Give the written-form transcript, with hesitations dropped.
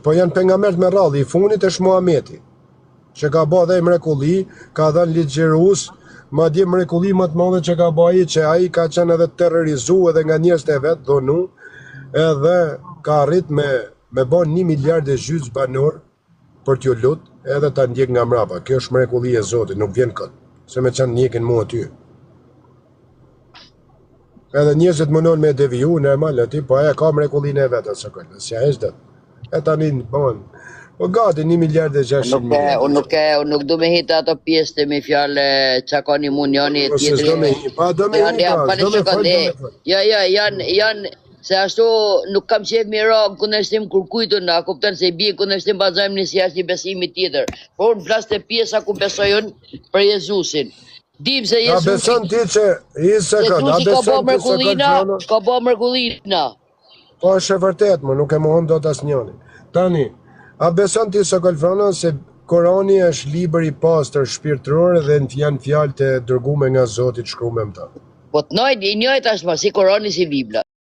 Po janë pejgamberët me radhë, i funit është Muhameti, që ka bë dhe mrekulli, ka dhënë ligjërues, madje mrekulli më të madhe që ka bë ai, që ai ka qenë edhe terrorizuar edhe nga njerëzit e vet, dhunu, edhe ka arrit me bën 1 miliard e gjys banor për t'ju lut, edhe ta ndjek nga mbrapa. Kjo është mrekulli e Zotit, nuk vjen kot, se me çan ndjekin mua aty. Edhe njerëzit mënon me deviju, normal aty, po aja ka mrekullinë e vet atë këll. Si ai është. E tani bon. Po gati 1 miliard e 600 miliard. Unë nuk du me hitë ato pjesë të me fjallë që ka një munioni e tjetëri. Janë, se ashtu nuk kam qef mira kundërshtim kur kujtu na, kuptën se i bie kundërshtim bazojmë një si ashtë një besimi tjetër. Por unë flas të pjesa ku besoj unë për Jezusin. Dim se Jezusi... A beson ti që... Jezusi ka bo mërkullina. Po është e vërtet, më nuk e mohon do të asnjëri. Tani, a beson ti së Kolfrona se Korani është libër i pastër shpirtëror dhe janë fjalë të dërguara nga Zoti të shkruar me ta? Po të njëjtë është si Korani si Bibla.